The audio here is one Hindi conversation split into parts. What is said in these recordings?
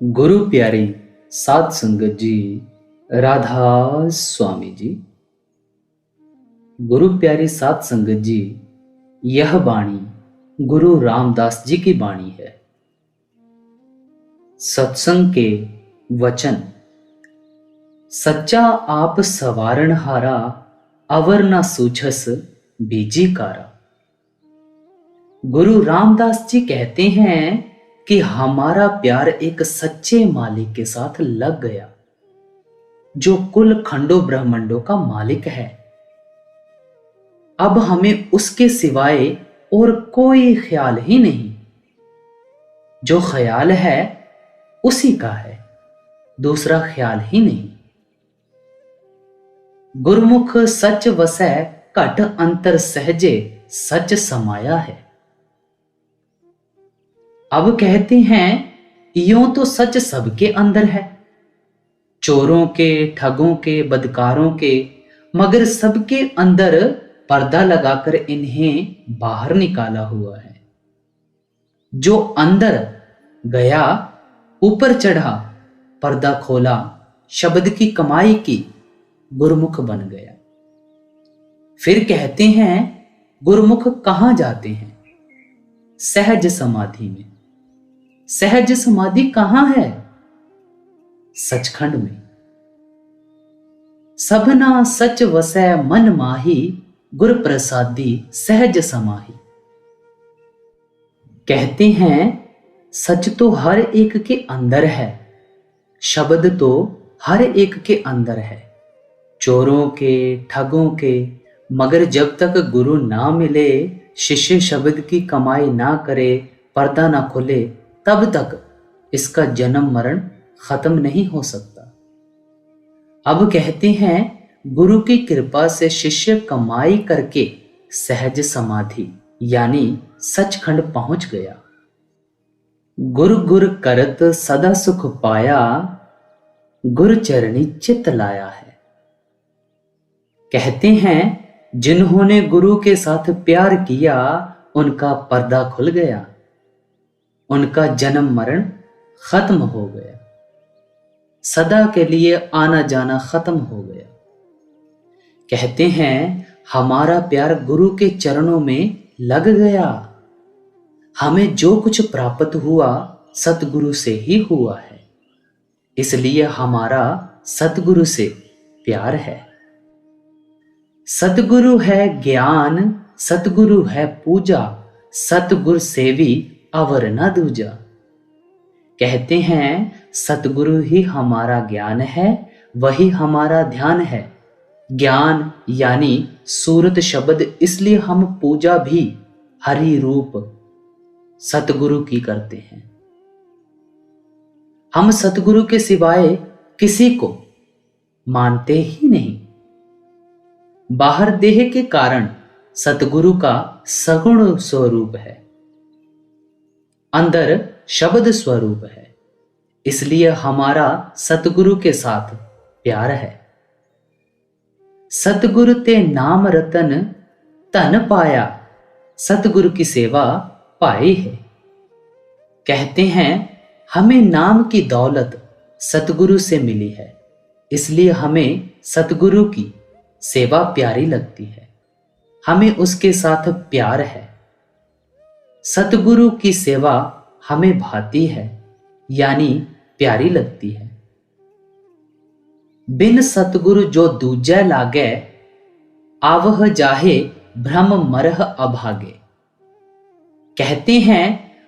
गुरु प्यारी साध संगत जी, राधा स्वामी जी। गुरु प्यारी साध संगत जी, यह वाणी गुरु रामदास जी की वाणी है। सत्संग के वचन। सच्चा आप सवारण हारा, अवर न सूझस बीजी कारा। गुरु रामदास जी कहते हैं कि हमारा प्यार एक सच्चे मालिक के साथ लग गया, जो कुल खंडों ब्रह्मांडों का मालिक है। अब हमें उसके सिवाय और कोई ख्याल ही नहीं। जो ख्याल है उसी का है, दूसरा ख्याल ही नहीं। गुरमुख सच वसै, घट अंतर सहजे सच समाया है। अब कहते हैं, यूं तो सच सबके अंदर है, चोरों के, ठगों के, बदकारों के, मगर सबके अंदर पर्दा लगाकर इन्हें बाहर निकाला हुआ है। जो अंदर गया, ऊपर चढ़ा, पर्दा खोला, शब्द की कमाई की, गुरमुख बन गया। फिर कहते हैं, गुरमुख कहां जाते हैं? सहज समाधि में। सहज समाधि कहां है? सचखंड में। सबना सच वसै मन माही, गुर प्रसादी सहज समाही। कहते हैं, सच तो हर एक के अंदर है, शब्द तो हर एक के अंदर है, चोरों के, ठगों के, मगर जब तक गुरु ना मिले, शिष्य शब्द की कमाई ना करे, पर्दा ना खुले, तब तक इसका जन्म मरण खत्म नहीं हो सकता। अब कहते हैं, गुरु की कृपा से शिष्य कमाई करके सहज समाधि यानी सचखंड पहुंच गया। गुर गुर करत सदा सुख पाया, गुर चरणी चित लाया है। कहते हैं, जिन्होंने गुरु के साथ प्यार किया, उनका पर्दा खुल गया, उनका जन्म मरण खत्म हो गया, सदा के लिए आना जाना खत्म हो गया। कहते हैं, हमारा प्यार गुरु के चरणों में लग गया। हमें जो कुछ प्राप्त हुआ सतगुरु से ही हुआ है, इसलिए हमारा सतगुरु से प्यार है। सतगुरु है ज्ञान, सतगुरु है पूजा, सतगुरु सेवी अवर न दूजा। कहते हैं, सतगुरु ही हमारा ज्ञान है, वही हमारा ध्यान है। ज्ञान यानी सूरत शब्द, इसलिए हम पूजा भी हरि रूप सतगुरु की करते हैं। हम सतगुरु के सिवाय किसी को मानते ही नहीं। बाहर देह के कारण सतगुरु का सगुण स्वरूप है, अंदर शब्द स्वरूप है, इसलिए हमारा सतगुरु के साथ प्यार है। सतगुरु ते नाम रतन धन पाया, सतगुरु की सेवा पाई है। कहते हैं, हमें नाम की दौलत सतगुरु से मिली है, इसलिए हमें सतगुरु की सेवा प्यारी लगती है, हमें उसके साथ प्यार है। सतगुरु की सेवा हमें भाती है, यानी प्यारी लगती है। बिन सतगुरु जो दूजा लागे, आवह जाहे भ्रम मरह अभागे। कहते हैं,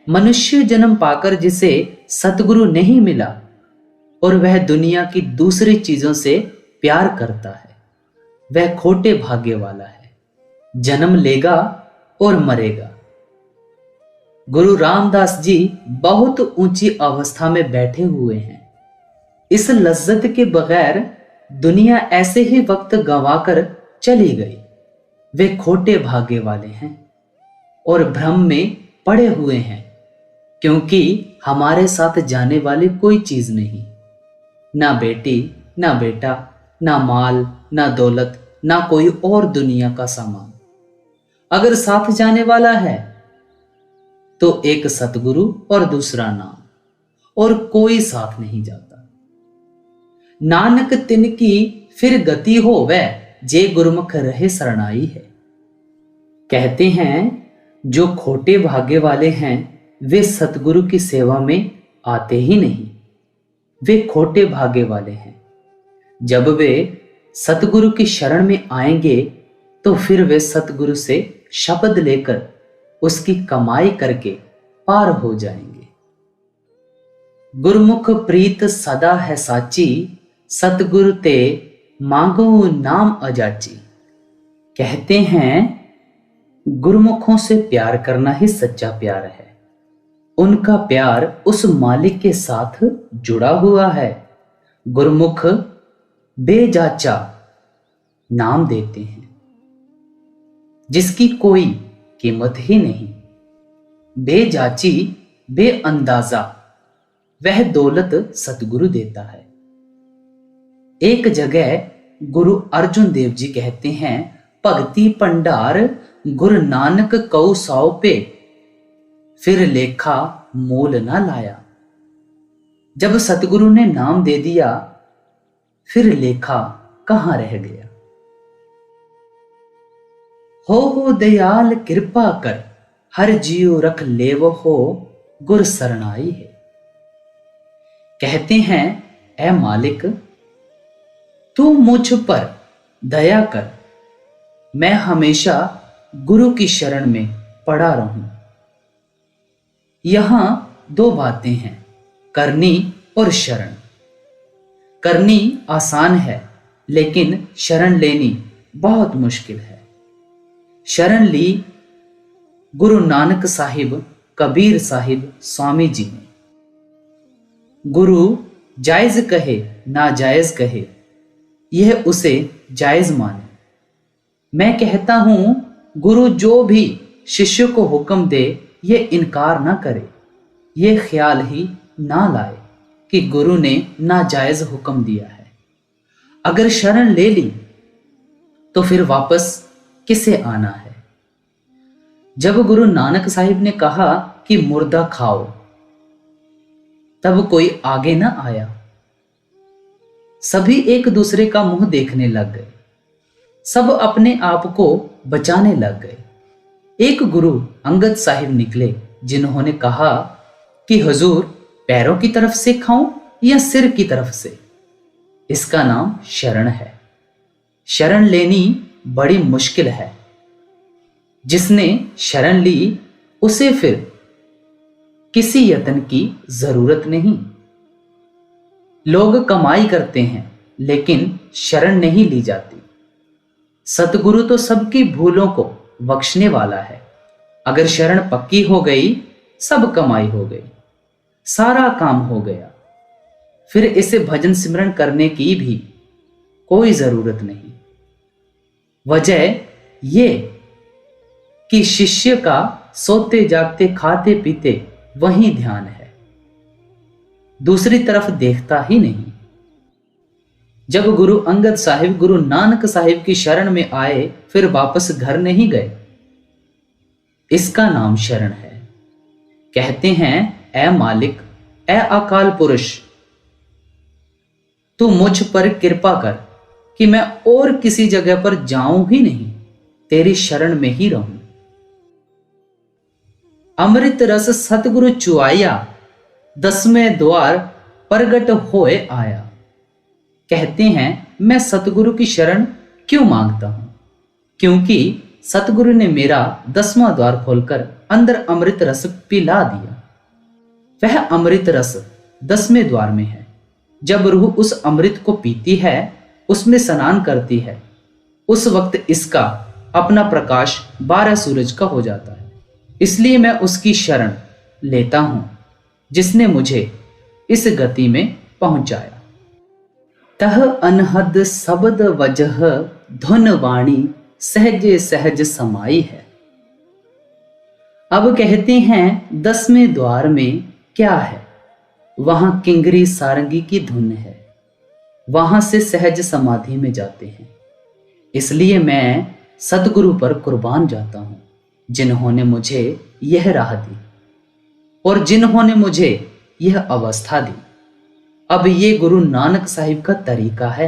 मनुष्य जन्म पाकर जिसे सतगुरु नहीं मिला और वह दुनिया की दूसरी चीजों से प्यार करता है, वह खोटे भाग्य वाला है, जन्म लेगा और मरेगा। गुरु रामदास जी बहुत ऊंची अवस्था में बैठे हुए हैं। इस लज्जत के बगैर दुनिया ऐसे ही वक्त गंवाकर चली गई। वे खोटे भाग्य वाले हैं और भ्रम में पड़े हुए हैं, क्योंकि हमारे साथ जाने वाली कोई चीज नहीं, ना बेटी, ना बेटा, ना माल, ना दौलत, ना कोई और दुनिया का सामान। अगर साथ जाने वाला है तो एक सतगुरु और दूसरा नाम, और कोई साथ नहीं जाता। नानक तिनकी फिर गति होवे, जे गुरुमुख रहे शरणाई है। कहते हैं जो खोटे भाग्य वाले हैं वे सतगुरु की सेवा में आते ही नहीं। वे खोटे भाग्य वाले हैं। जब वे सतगुरु की शरण में आएंगे तो फिर वे सतगुरु से शब्द लेकर उसकी कमाई करके पार हो जाएंगे। गुरमुख प्रीत सदा है साची, सतगुरु ते मांगो नाम अजाची। कहते हैं गुरमुखों से प्यार करना ही सच्चा प्यार है। उनका प्यार उस मालिक के साथ जुड़ा हुआ है। गुरमुख बेजाचा नाम देते हैं जिसकी कोई कीमत ही नहीं। बेजाची बेअंदाजा वह दौलत सतगुरु देता है। एक जगह गुरु अर्जुन देव जी कहते हैं, भक्ति भंडार गुरु नानक कऊ सौ पे, फिर लेखा मोल ना लाया। जब सतगुरु ने नाम दे दिया फिर लेखा कहां रह गया। हो दयाल कृपा कर, हर जीव रख लेव हो, गुर शरणाई है। कहते हैं ऐ मालिक तू मुझ पर दया कर, मैं हमेशा गुरु की शरण में पड़ा रहूं। यहां दो बातें हैं, करनी और शरण। करनी आसान है लेकिन शरण लेनी बहुत मुश्किल है। शरण ली गुरु नानक साहिब, कबीर साहिब, स्वामी जी ने। गुरु जायज कहे ना जायज कहे, यह उसे जायज माने। मैं कहता हूं गुरु जो भी शिष्य को हुक्म दे यह इनकार ना करे, यह ख्याल ही ना लाए कि गुरु ने नाजायज हुक्म दिया है। अगर शरण ले ली तो फिर वापस किसे आना है। जब गुरु नानक साहिब ने कहा कि मुर्दा खाओ, तब कोई आगे ना आया। सभी एक दूसरे का मुंह देखने लग गए। सब अपने आप को बचाने लग गए। एक गुरु अंगद साहिब निकले जिन्होंने कहा कि हुजूर पैरों की तरफ से खाऊं या सिर की तरफ से। इसका नाम शरण है। शरण लेनी बड़ी मुश्किल है। जिसने शरण ली उसे फिर किसी यत्न की जरूरत नहीं। लोग कमाई करते हैं लेकिन शरण नहीं ली जाती। सतगुरु तो सबकी भूलों को बख्शने वाला है। अगर शरण पक्की हो गई, सब कमाई हो गई, सारा काम हो गया। फिर इसे भजन सिमरन करने की भी कोई जरूरत नहीं। वजह यह कि शिष्य का सोते जागते खाते पीते वही ध्यान है, दूसरी तरफ देखता ही नहीं। जब गुरु अंगद साहिब गुरु नानक साहिब की शरण में आए फिर वापस घर नहीं गए। इसका नाम शरण है। कहते हैं ऐ मालिक, ऐ अकाल पुरुष, तू मुझ पर कृपा कर कि मैं और किसी जगह पर जाऊं ही नहीं, तेरी शरण में ही रहूं। अमृत रस सतगुरु चुआया, 10वें द्वार प्रगट होए आया। कहते हैं मैं सतगुरु की शरण क्यों मांगता हूं? क्योंकि सतगुरु ने मेरा 10वां द्वार खोलकर अंदर अमृत रस पिला दिया। वह अमृत रस 10वें द्वार में है। जब रूह उस अमृत को पीती है, उसमें स्नान करती है, उस वक्त इसका अपना प्रकाश 12 सूरज का हो जाता है। इसलिए मैं उसकी शरण लेता हूं जिसने मुझे इस गति में पहुंचाया। तह अनहद शब्द वजह, धुन वाणी सहजे सहज समाई है। अब कहते हैं 10वें द्वार में क्या है? वहां किंगरी सारंगी की धुन है। वहां से सहज समाधि में जाते हैं। इसलिए मैं सतगुरु पर कुर्बान जाता हूं, जिन्होंने मुझे यह राह दी और जिन्होंने मुझे यह अवस्था दी। अब ये गुरु नानक साहिब का तरीका है,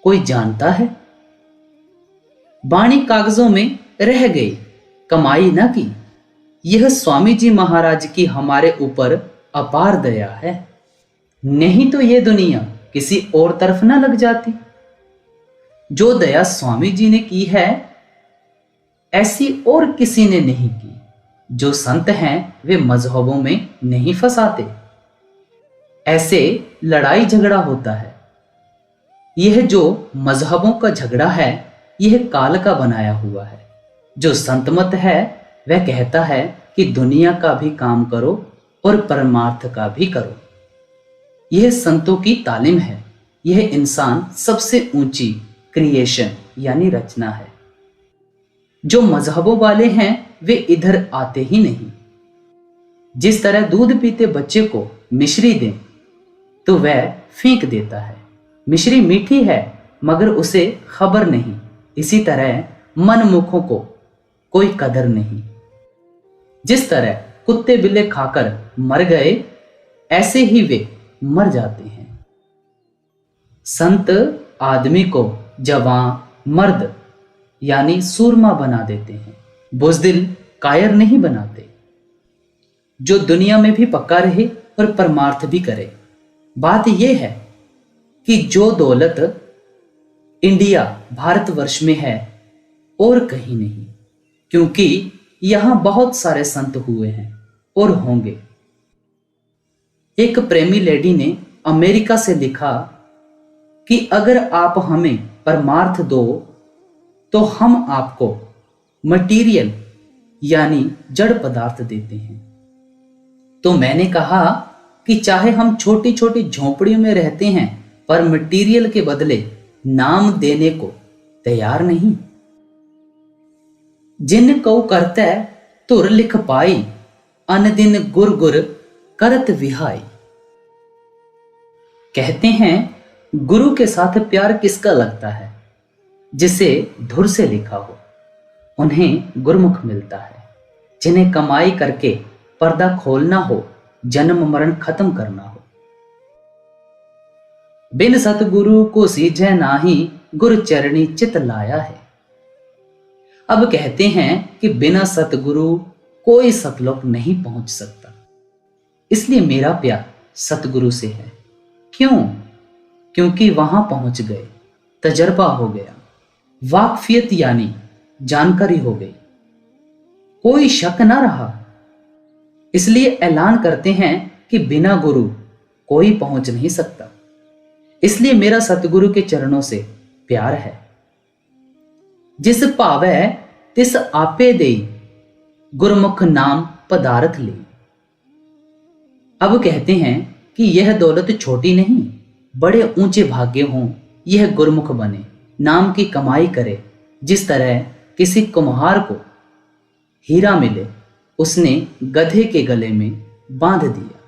कोई जानता है? बाणी कागजों में रह गई, कमाई न की। यह स्वामी जी महाराज की हमारे ऊपर अपार दया है, नहीं तो ये दुनिया किसी और तरफ ना लग जाती। जो दया स्वामी जी ने की है ऐसी और किसी ने नहीं की। जो संत हैं वे मजहबों में नहीं फंसाते, ऐसे लड़ाई झगड़ा होता है। यह जो मजहबों का झगड़ा है यह काल का बनाया हुआ है। जो संतमत है वह कहता है कि दुनिया का भी काम करो और परमार्थ का भी करो। यह संतों की तालीम है। यह इंसान सबसे ऊंची क्रिएशन यानी रचना है। जो मजहबों वाले हैं वे इधर आते ही नहीं। जिस तरह दूध पीते बच्चे को मिश्री दें तो वह फेंक देता है। मिश्री मीठी है मगर उसे खबर नहीं। इसी तरह मनमुखों को कोई कदर नहीं। जिस तरह कुत्ते बिल्ले खाकर मर गए ऐसे ही वे मर जाते हैं। संत आदमी को जवान मर्द यानी सूरमा बना देते हैं, बुज़दिल कायर नहीं बनाते। जो दुनिया में भी पक्का रहे और परमार्थ भी करे। बात यह है कि जो दौलत इंडिया भारतवर्ष में है और कहीं नहीं, क्योंकि यहां बहुत सारे संत हुए हैं और होंगे। एक प्रेमी लेडी ने अमेरिका से लिखा कि अगर आप हमें परमार्थ दो तो हम आपको मटीरियल यानी जड़ पदार्थ देते हैं। तो मैंने कहा कि चाहे हम छोटी छोटी झोंपड़ियों में रहते हैं पर मटीरियल के बदले नाम देने को तैयार नहीं। जिन कऊ करते तुर लिख पाई, अन दिन गुर गुर करत विहाई। कहते हैं गुरु के साथ प्यार किसका लगता है? जिसे धुर से लिखा हो उन्हें गुरमुख मिलता है। जिन्हें कमाई करके पर्दा खोलना हो, जन्म मरण खत्म करना हो। बिन सतगुरु को सीझे नाही, गुरु चरणी चित लाया है। अब कहते हैं कि बिना सतगुरु कोई सतलोक नहीं पहुंच सकता। इसलिए मेरा प्यार सतगुरु से है। क्यों? क्योंकि वहां पहुंच गए, तजर्बा हो गया, वाकफियत यानी जानकारी हो गई, कोई शक ना रहा। इसलिए ऐलान करते हैं कि बिना गुरु कोई पहुंच नहीं सकता। इसलिए मेरा सतगुरु के चरणों से प्यार है। जिस भावै तिस आपे देई, गुरमुख नाम पदारथ ले। अब कहते हैं कि यह दौलत छोटी नहीं, बड़े ऊंचे भाग्य हों यह गुरमुख बने, नाम की कमाई करे। जिस तरह किसी कुम्हार को हीरा मिले, उसने गधे के गले में बांध दिया,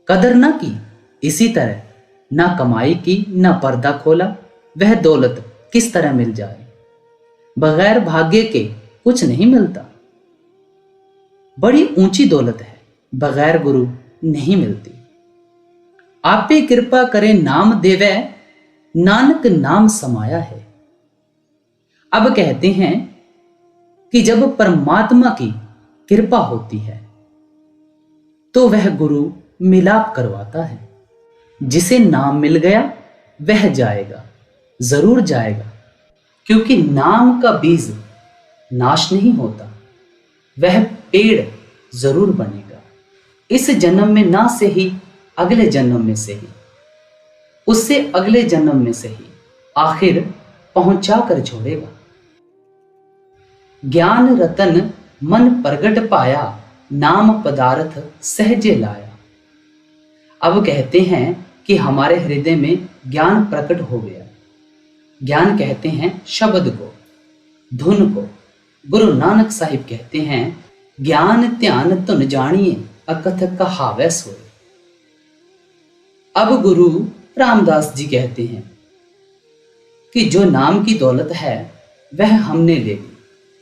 कदर ना की। इसी तरह ना कमाई की, ना पर्दा खोला, वह दौलत किस तरह मिल जाए? बगैर भाग्य के कुछ नहीं मिलता। बड़ी ऊंची दौलत है, बगैर गुरु नहीं मिलती। आपे कृपा करे नाम देवे, नानक नाम समाया है। अब कहते हैं कि जब परमात्मा की कृपा होती है तो वह गुरु मिलाप करवाता है। जिसे नाम मिल गया वह जाएगा, जरूर जाएगा, क्योंकि नाम का बीज नाश नहीं होता, वह पेड़ जरूर बनेगा। इस जन्म में ना से ही अगले जन्म में से ही, उससे अगले जन्म में से ही आखिर पहुंचा कर छोड़ेगा। ज्ञान रतन मन प्रगट पाया, नाम पदार्थ सहजे लाया। अब कहते हैं कि हमारे हृदय में ज्ञान प्रकट हो गया। ज्ञान कहते हैं शब्द को, धुन को। गुरु नानक साहिब कहते हैं ज्ञान ध्यान तुन जानिए, अकथ कहावै सोए। अब गुरु रामदास जी कहते हैं कि जो नाम की दौलत है वह हमने ले ली,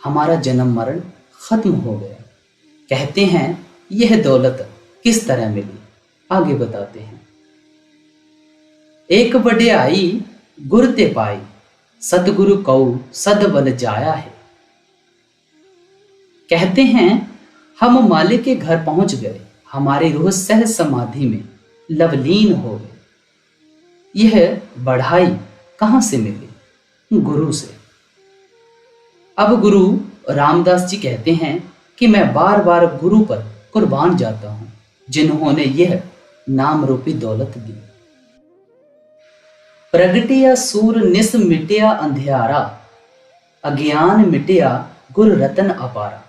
हमारा जन्म मरण खत्म हो गया। कहते हैं यह दौलत किस तरह मिली, आगे बताते हैं। एक वड्याई गुर ते पाई, सतगुरु कऊ सद बल जाया है। कहते हैं हम मालिक के घर पहुंच गए, हमारी रूह सह समाधि में लवलीन हो गई। यह बढ़ाई कहां से मिली? गुरु से। अब गुरु रामदास जी कहते हैं कि मैं बार बार गुरु पर कुर्बान जाता हूं, जिन्होंने यह नाम रूपी दौलत दी। प्रगटिया सूर निस मिटिया अंधियारा, अज्ञान मिटिया गुर रतन अपारा।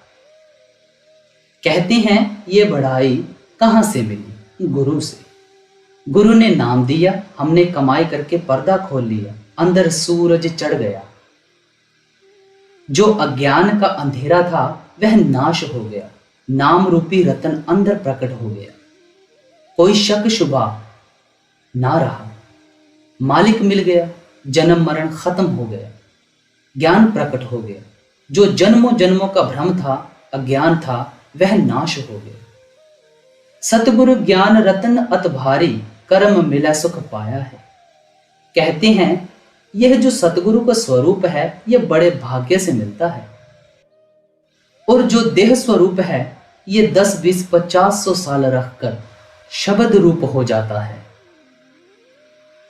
कहते हैं ये बढ़ाई कहां से मिली? गुरु से। गुरु ने नाम दिया, हमने कमाई करके पर्दा खोल लिया, अंदर सूरज चढ़ गया। जो अज्ञान का अंधेरा था वह नाश हो गया, नाम रूपी रतन अंदर प्रकट हो गया। कोई शक शुबा ना रहा, मालिक मिल गया, जन्म मरण खत्म हो गया, ज्ञान प्रकट हो गया। जो जन्मों जन्मों का भ्रम था, अज्ञान था, वह नाश हो गया। सतगुरु ज्ञान रतन अत भारी, कर्म मिला सुख पाया है। कहते हैं यह जो सतगुरु का स्वरूप है यह बड़े भाग्य से मिलता है, और जो देह स्वरूप है ये 10, 20, 50, 100 साल रखकर शब्द रूप हो जाता है।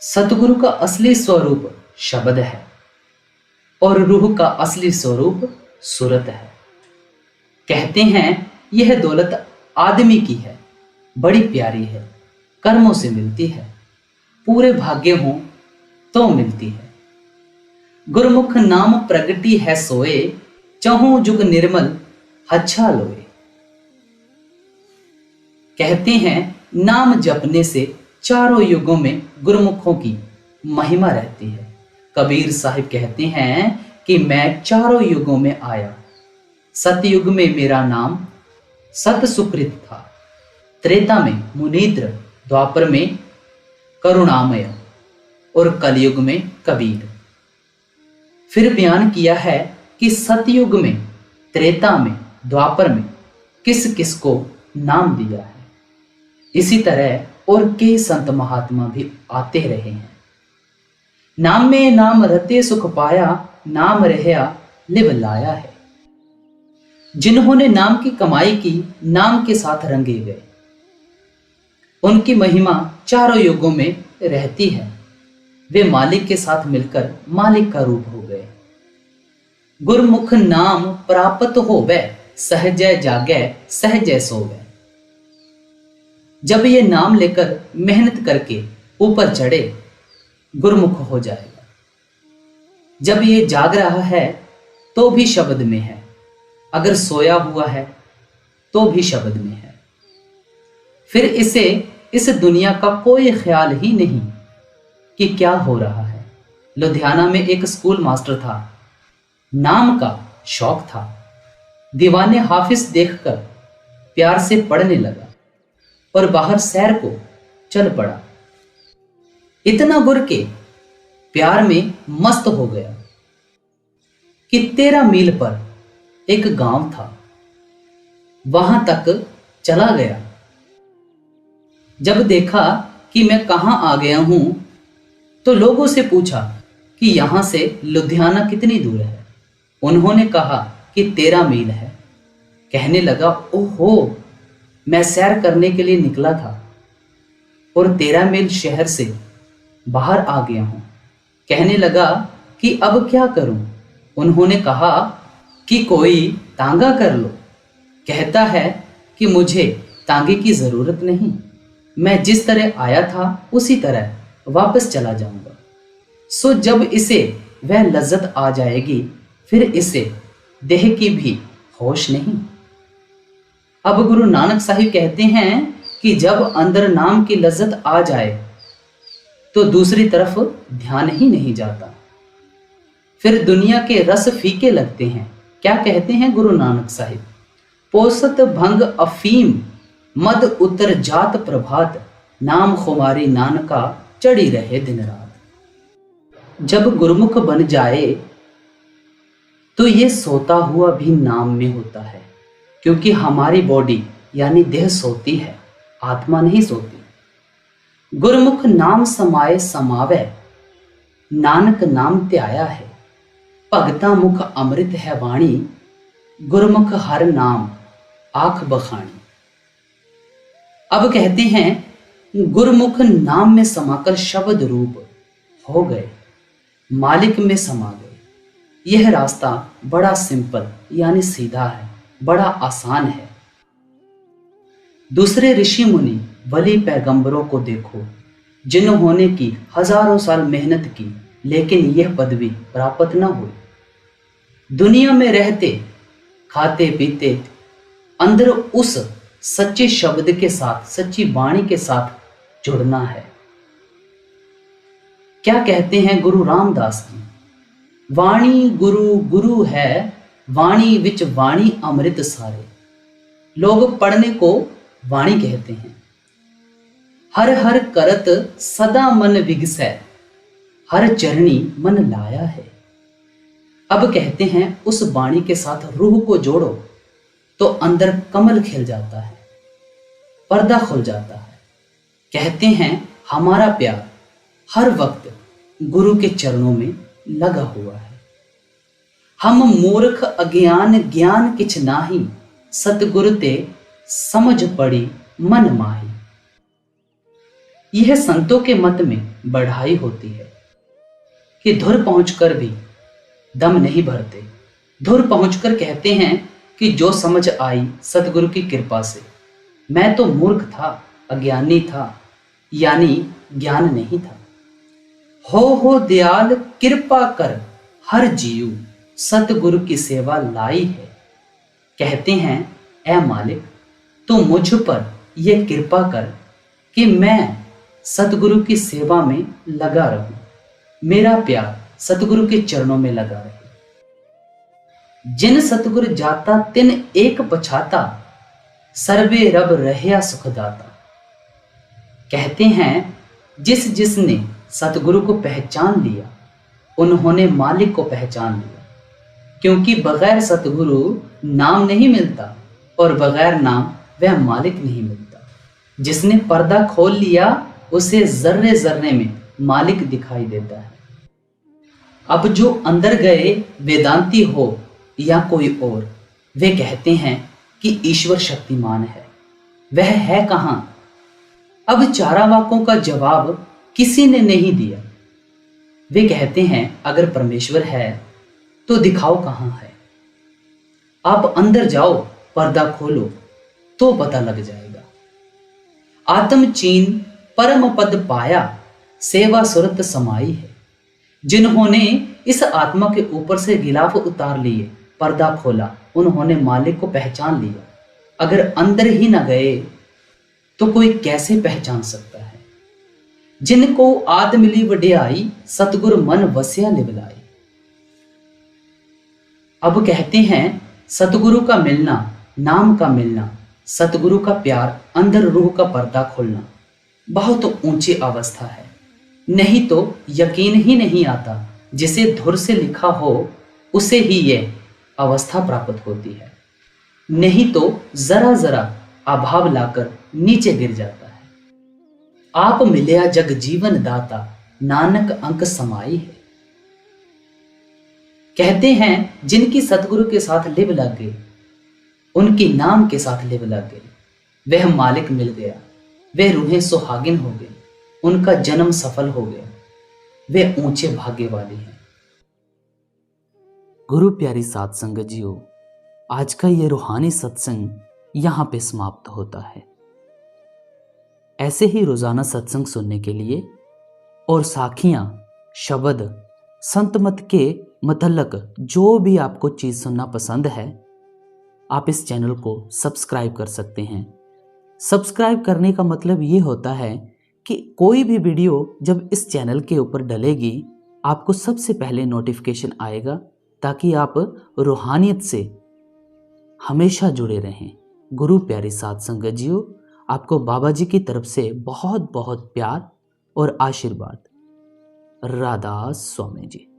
सतगुरु का असली स्वरूप शब्द है और रूह का असली स्वरूप सूरत है। कहते हैं यह दौलत आदमी की है, बड़ी प्यारी है, कर्मों से मिलती है, पूरे भाग्य हों तो मिलती है। गुरमुख नाम प्रगति है सोए, चहु जुग निर्मल अच्छा लोए। कहते हैं नाम जपने से चारों युगों में गुरमुखों की महिमा रहती है। कबीर साहिब कहते हैं कि मैं चारों युगों में आया, सतयुग में मेरा नाम सत सुकृत था, त्रेता में मुनीन्द्र, द्वापर में करुणामय और कलयुग में कबीर। फिर बयान किया है कि सतयुग में, त्रेता में, द्वापर में किस किस को नाम दिया है। इसी तरह और कई संत महात्मा भी आते रहे हैं। नाम में नाम रते सुख पाया, नाम रहया लिव लाया है। जिन्होंने नाम की कमाई की, नाम के साथ रंगे गए, उनकी महिमा चारों युगों में रहती है। वे मालिक के साथ मिलकर मालिक का रूप हो गए। गुरमुख नाम प्राप्त होवे, सहजय जागै सहजय सोवे। जब ये नाम लेकर मेहनत करके ऊपर चढ़े, गुरमुख हो जाएगा। जब ये जाग रहा है तो भी शब्द में है, अगर सोया हुआ है तो भी शब्द में है। फिर इसे इस दुनिया का कोई ख्याल ही नहीं कि क्या हो रहा है। लुधियाना में एक स्कूल मास्टर था, नाम का शौक था। दीवाने हाफिज देखकर प्यार से पढ़ने लगा और बाहर सैर को चल पड़ा। इतना गुर के प्यार में मस्त हो गया कि 13 मील पर एक गांव था, वहां तक चला गया। जब देखा कि मैं कहां आ गया हूं तो लोगों से पूछा कि यहां से लुधियाना कितनी दूर है। उन्होंने कहा कि 13 मील है। कहने लगा, ओहो, मैं सैर करने के लिए निकला था और 13 मील शहर से बाहर आ गया हूं। कहने लगा कि अब क्या करूं। उन्होंने कहा कि कोई तांगा कर लो। कहता है कि मुझे तांगे की जरूरत नहीं, मैं जिस तरह आया था उसी तरह वापस चला जाऊंगा। सो जब इसे वह लज्जत आ जाएगी फिर इसे देह की भी होश नहीं। अब गुरु नानक साहिब कहते हैं कि जब अंदर नाम की लज्जत आ जाए तो दूसरी तरफ ध्यान ही नहीं जाता। फिर दुनिया के रस फीके लगते हैं। क्या कहते हैं गुरु नानक साहिब? पोसत भंग अफीम मद उतर जात प्रभात, नाम खुमारी नानका चढ़ी रहे दिन रात। जब गुरुमुख बन जाए तो ये सोता हुआ भी नाम में होता है, क्योंकि हमारी बॉडी यानी देह सोती है, आत्मा नहीं सोती। गुरमुख नाम समाए समावे, नानक नाम त्याया है। भगता मुख अमृत है वाणी, गुरमुख हर नाम आख बखानी। अब कहते हैं गुरमुख नाम में समाकर शब्द रूप हो गए, मालिक में समा गए। यह रास्ता बड़ा सिंपल यानी सीधा है, बड़ा आसान है। दूसरे ऋषि मुनि वली पैगंबरों को देखो, जिन्होंने की हजारों साल मेहनत की, लेकिन यह पदवी प्राप्त न हुई। दुनिया में रहते खाते पीते अंदर उस सच्चे शब्द के साथ, सच्ची वाणी के साथ जुड़ना है। क्या कहते हैं गुरु रामदास जी, वाणी गुरु गुरु है, वाणी विच वाणी अमृत सारे। लोग पढ़ने को वाणी कहते हैं। हर हर करत सदा मन विगसै, हर चरणी मन लाया है। अब कहते हैं उस वाणी के साथ रूह को जोड़ो तो अंदर कमल खिल जाता है, पर्दा खुल जाता है। कहते हैं हमारा प्यार हर वक्त गुरु के चरणों में लगा हुआ है। हम मूर्ख अज्ञान ज्ञान किछ नाही, सतगुरु ते समझ पड़ी मन माही। यह संतों के मत में बढ़ाई होती है कि धुर पहुंचकर भी दम नहीं भरते। धुर पहुंचकर कहते हैं कि जो समझ आई सतगुरु की कृपा से। मैं तो मूर्ख था, अज्ञानी था, यानी ज्ञान नहीं था। हो दयाल कृपा कर हर जीव, सतगुरु की सेवा लाई है। कहते हैं ऐ मालिक तू मुझ पर यह कृपा कर कि मैं सतगुरु की सेवा में लगा रहूं, मेरा प्यार सतगुरु के चरणों में लगा रहे। जिन सतगुरु जाता तिन एक पछाता, सर्वे रब रहया सुखदाता। कहते हैं जिस जिसने सतगुरु को पहचान लिया, उन्होंने मालिक को पहचान लिया। क्योंकि बगैर सतगुरु नाम नहीं मिलता और बगैर नाम वह मालिक नहीं मिलता। जिसने पर्दा खोल लिया उसे जर्रे जर्रे में मालिक दिखाई देता है। अब जो अंदर गए वेदांती हो या कोई और, वे कहते हैं कि ईश्वर शक्तिमान है। वह है कहां? अब चारावाकों का जवाब किसी ने नहीं दिया। वे कहते हैं अगर परमेश्वर है तो दिखाओ कहां है। आप अंदर जाओ, पर्दा खोलो तो पता लग जाएगा। आत्म चीन परम पद पाया, सेवा सुरत समाई है। जिन्होंने इस आत्मा के ऊपर से गिलाफ उतार लिए, पर्दा खोला, उन्होंने मालिक को पहचान लिया। अगर अंदर ही न गए तो कोई कैसे पहचान सकता है। जिनको आद मिली वड्याई, सतगुरु मन वस्या लिवलाई। अब कहते हैं सतगुरु का मिलना, नाम का मिलना, सतगुरु का प्यार, अंदर रूह का पर्दा खोलना बहुत ऊंची अवस्था है। नहीं तो यकीन ही नहीं आता। जिसे धुर से लिखा हो उसे ही यह अवस्था प्राप्त होती है। नहीं तो जरा जरा अभाव लाकर नीचे गिर जाता है। आप मिलया जग जीवन दाता, नानक अंक समाई है। कहते हैं जिनकी सतगुरु के साथ लिव लग गई, उनकी नाम के साथ लिव लग गई, वह मालिक मिल गया। वे रूहें सुहागिन हो गई, उनका जन्म सफल हो गया। वे ऊंचे भाग्य वाले हैं। गुरु प्यारी साध संगत जियो, आज का ये रूहानी सत्संग यहां पे समाप्त होता है। ऐसे ही रोजाना सत्संग सुनने के लिए और साखियां, शब्द, संत मत के मतलब जो भी आपको चीज सुनना पसंद है, आप इस चैनल को सब्सक्राइब कर सकते हैं। सब्सक्राइब करने का मतलब ये होता है कि कोई भी वीडियो जब इस चैनल के ऊपर डलेगी, आपको सबसे पहले नोटिफिकेशन आएगा, ताकि आप रूहानियत से हमेशा जुड़े रहें। गुरु प्यारी साध संगत जियो, आपको बाबा जी की तरफ से बहुत बहुत प्यार और आशीर्वाद। राधा स्वामी जी।